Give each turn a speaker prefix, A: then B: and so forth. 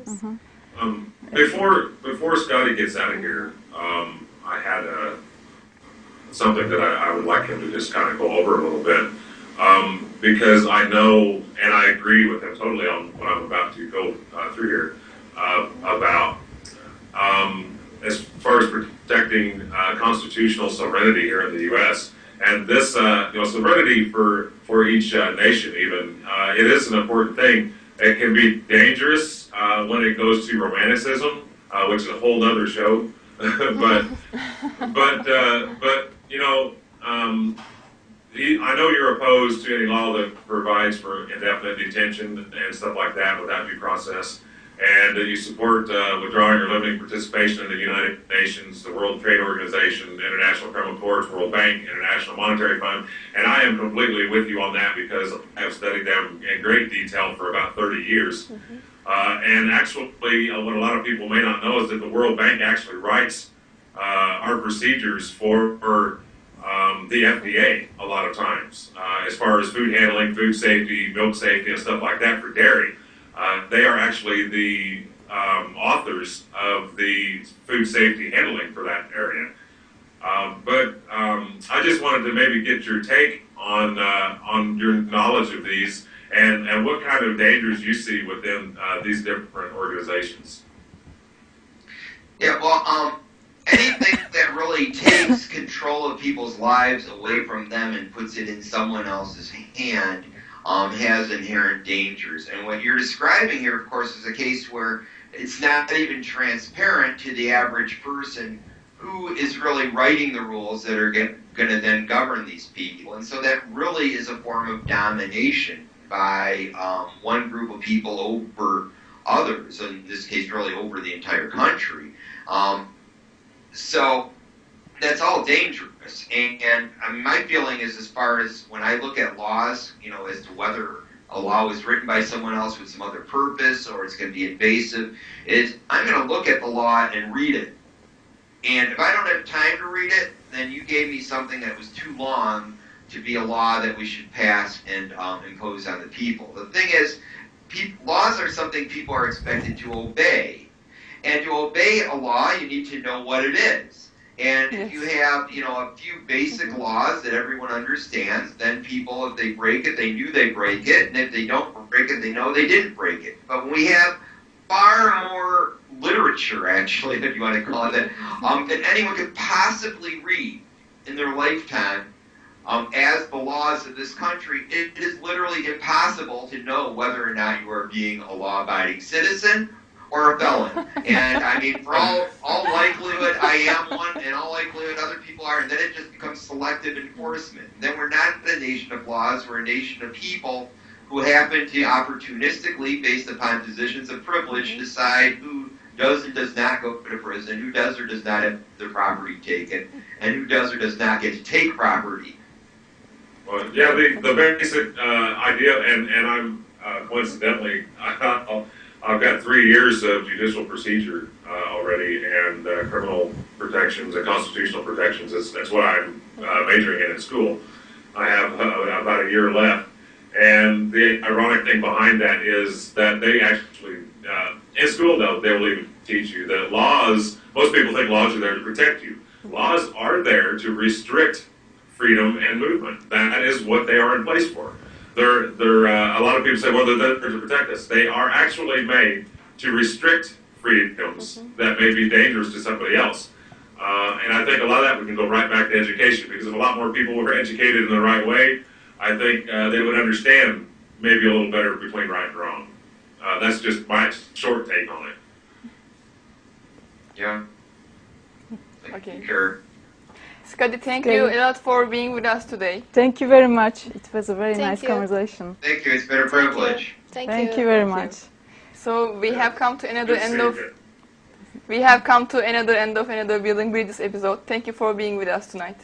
A: Mm-hmm.
B: Before Scotty gets out of here, I had something that I would like him to just kind of go over a little bit, because I know and I agree with him totally on what I'm about to go through here about as far as protecting constitutional sovereignty here in the U.S. And this, sovereignty for each nation, even it is an important thing. It can be dangerous when it goes to romanticism, which is a whole other show. but you know, I know you're opposed to any law that provides for indefinite detention and stuff like that without due process, and that you support withdrawing or limiting participation in the United Nations, the World Trade Organization, International Criminal Courts, World Bank, International Monetary Fund, and I am completely with you on that because I've studied them in great detail for about 30 years. Mm-hmm. And actually, what a lot of people may not know is that the World Bank actually writes our procedures for the FDA a lot of times, as far as food handling, food safety, milk safety, and stuff like that for dairy. They are actually the authors of the food safety handling for that area. But I just wanted to maybe get your take on your knowledge of these and what kind of dangers you see within these different organizations.
C: Yeah, well, anything that really takes control of people's lives away from them and puts it in someone else's hand has inherent dangers. And what you're describing here, of course, is a case where it's not even transparent to the average person who is really writing the rules that are going to then govern these people. And so that really is a form of domination by one group of people over others, in this case really over the entire country. So that's all dangerous. And my feeling is, as far as when I look at laws, as to whether a law was written by someone else with some other purpose or it's going to be invasive, is I'm going to look at the law and read it. And if I don't have time to read it, then you gave me something that was too long to be a law that we should pass and impose on the people. The thing is, laws are something people are expected to obey. And to obey a law, you need to know what it is. And if you have, a few basic laws that everyone understands, then people, if they break it, they knew they break it. And if they don't break it, they know they didn't break it. But when we have far more literature, actually, if you want to call it that, than anyone could possibly read in their lifetime, as the laws of this country, it is literally impossible to know whether or not you are being a law-abiding citizen or a felon. And I mean, for all likelihood, I am one, and all likelihood other people are, and then it just becomes selective enforcement. Then we're not a nation of laws, we're a nation of people who happen to opportunistically, based upon positions of privilege, decide who does and does not go to prison, who does or does not have their property taken, and who does or does not get to take property.
B: Well, yeah, the basic idea, and I'm coincidentally, I've got 3 years of judicial procedure already, and criminal protections and constitutional protections. That's what I'm majoring in school. I have about a year left. And the ironic thing behind that is that they actually, in school though, they will even teach you that laws, most people think laws are there to protect you. Laws are there to restrict freedom and movement. That is what they are in place for. They're a lot of people say, well, they're there to protect us. They are actually made to restrict freedoms that may be dangerous to somebody else. And I think a lot of that we can go right back to education, because if a lot more people were educated in the right way, I think they would understand maybe a little better between right and wrong. That's just my short take on it.
C: Yeah.
A: Okay.
C: Sure.
A: Scotty, thank you a lot for being with us today.
D: Thank you very much. It was a very nice conversation.
C: Thank you. It's been a privilege.
D: Thank you very much.
A: So we have come to another end of another Building Bridges episode. Thank you for being with us tonight.